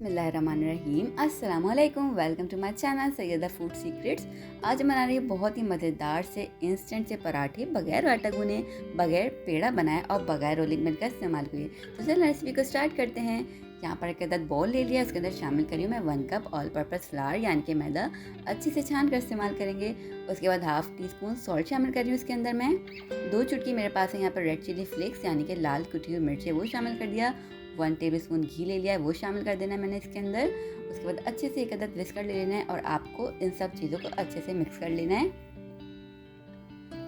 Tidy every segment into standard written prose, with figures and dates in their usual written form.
बिस्मिल्लाहिर्रहमानिर्रहीम अस्सलामुअलैकुम। Welcome to my channel Syeda food secrets. आज मैं बना रही हूँ बहुत ही मज़ेदार से इंस्टेंट से पराठे, बगैर आटा गूने, बगैर पेड़ा बनाए और बगैर रोलिंग मिल का इस्तेमाल किए। तो चलिए रेसिपी को स्टार्ट करते हैं। यहाँ पर एक अदद बॉल ले लिया, उसके अंदर शामिल करी हूँ मैं 1 कप ऑल पर्पज़ फ्लावर यानी कि मैदा, अच्छे से छान कर इस्तेमाल करेंगे। उसके बाद हाफ़ टी स्पून सॉल्ट शामिल कर रही हूँ। उसके अंदर मैं 2 चुटकी मेरे पास है यहाँ पर रेड चिली फ्लेक्स यानी कि लाल कुटी हुई मिर्च है वो शामिल कर दिया। 1 टेबलस्पून घी ले लिया है, वो शामिल कर देना है मैंने इसके अंदर। उसके बाद अच्छे से एक अदद विस्कर ले लेना है और आपको इन सब चीज़ों को अच्छे से मिक्स कर लेना है।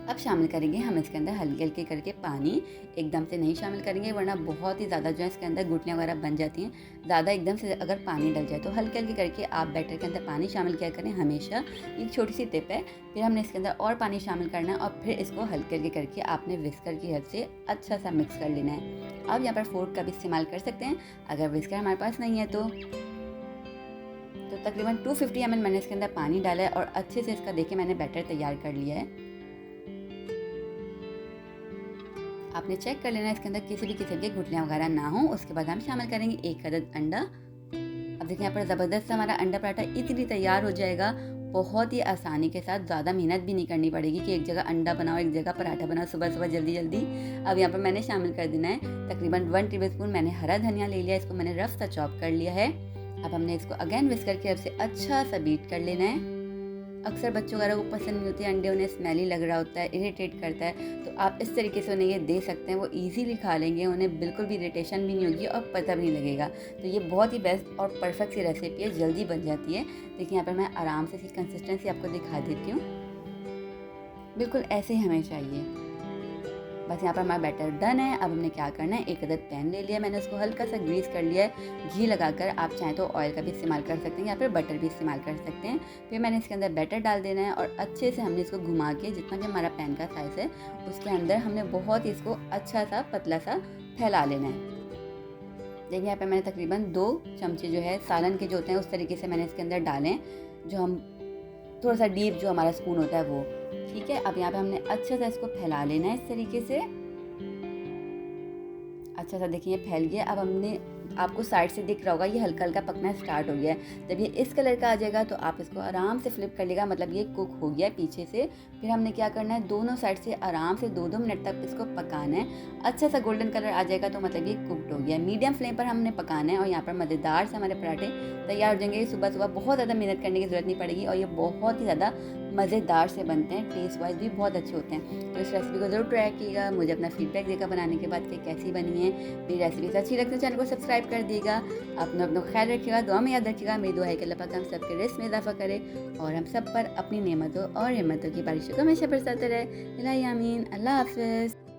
अब शामिल करेंगे हम इसके अंदर हल्के हल्के करके पानी, एकदम से नहीं शामिल करेंगे वरना बहुत ही ज़्यादा जो है इसके अंदर गुठलियाँ वगैरह बन जाती हैं। ज़्यादा एकदम से अगर पानी डल जाए तो हल्के हल्के करके आप बैटर के अंदर पानी शामिल किया करें हमेशा। ये एक छोटी सी टिप है। फिर हमने इसके अंदर और पानी शामिल करना है और फिर इसको हल्के हल्के करके आपने विस्कर की हेल्प से अच्छा सा मिक्स कर लेना है। आप यहाँ पर फोर्क का भी इस्तेमाल कर सकते हैं अगर विस्कर हमारे पास नहीं है तो तकरीबन 250 ml मैंने इसके अंदर पानी डाला है और अच्छे से इसका देखिए मैंने बैटर तैयार कर लिया है। आपने चेक कर लेना है इसके अंदर किसी भी किस्म के गुठलियाँ वगैरह ना हो। उसके बाद हम शामिल करेंगे 1 अदद अंडा। अब देखिए यहाँ पर ज़बरदस्त से हमारा अंडा पराठा इजीली तैयार हो जाएगा, बहुत ही आसानी के साथ। ज़्यादा मेहनत भी नहीं करनी पड़ेगी कि एक जगह अंडा बनाओ एक जगह पराठा बनाओ सुबह सुबह जल्दी जल्दी। अब यहाँ पर मैंने शामिल कर देना है तकरीबन 1 टेबलस्पून मैंने हरा धनिया ले लिया, इसको मैंने रफ सा चॉप कर लिया है। अब हमने इसको अगेन विस्कर की हेल्प से अच्छा सा बीट कर लेना है। अक्सर बच्चों वगैरह को पसंद नहीं होती अंडे, उन्हें स्मेली लग रहा होता है, इरिटेट करता है, तो आप इस तरीके से उन्हें ये दे सकते हैं। वो इजीली खा लेंगे, उन्हें बिल्कुल भी इरिटेशन भी नहीं होगी और पता भी नहीं लगेगा। तो ये बहुत ही बेस्ट और परफेक्ट सी रेसिपी है, जल्दी बन जाती है। देखिए यहाँ पर मैं आराम से इसकी कंसिस्टेंसी आपको दिखा देती हूँ। बिल्कुल ऐसे ही हमें चाहिए। बस यहाँ पर हमारा बैटर डन है। अब हमने क्या करना है, एक अदद पैन ले लिया मैंने, उसको हल्का सा ग्रीस कर लिया है घी लगाकर। आप चाहें तो ऑयल का भी इस्तेमाल कर सकते हैं या फिर बटर भी इस्तेमाल कर सकते हैं। फिर मैंने इसके अंदर बैटर डाल देना है और अच्छे से हमने इसको घुमा के जितना कि हमारा पैन का साइज़ है उसके अंदर हमने बहुत ही इसको अच्छा सा पतला सा फैला लेना है। देखिए यहाँ पर मैंने तकरीबन 2 चमचे जो है सालन के जो होते हैं उस तरीके से मैंने इसके अंदर डालें, जो हम थोड़ा सा डीप जो हमारा स्पून होता है वो। ठीक है, अब यहाँ पे हमने अच्छे से इसको फैला लेना है इस तरीके से। अच्छा सा देखिए फैल गया। अब हमने आपको साइड से दिख रहा होगा ये हल्का हल्का पकना स्टार्ट हो गया है। जब ये इस कलर का आ जाएगा तो आप इसको आराम से फ्लिप कर लेगा, मतलब ये कुक हो गया है पीछे से। फिर हमने क्या करना है, दोनों साइड से आराम से 2-2 मिनट तक इसको पकाना है। अच्छा सा गोल्डन कलर आ जाएगा तो मतलब ये कुकड हो गया है। मीडियम फ्लेम पर हमने पकाना है और यहाँ पर मज़ेदार से हमारे पराठे तैयार हो जाएंगे। सुबह सुबह बहुत ज़्यादा मेहनत करने की ज़रूरत नहीं पड़ेगी और ये बहुत ही ज़्यादा मज़ेदार से बनते हैं, टेस्ट वाइज भी बहुत अच्छे होते हैं। तो इस रेसिपी को ज़रूर ट्राई कीजिएगा, मुझे अपना फीडबैक देगा बनाने के बाद कि कैसी बनी है। मेरी रेसिपी अच्छी लगती है चैनल को सब्सक्राइब कर दिएगा। अपना ख्याल रखिएगा, दुआ में याद रखिएगा। मेरी दुआ है कि अल्लाह पाक हम सब के रिज़्क़ में इजाफ़ा करे और हम सब पर अपनी नेमतों और हिम्मतों की बारिशों को हमेशा बरसाते रहे। इलाही आमीन। अल्लाह हाफ़िज़।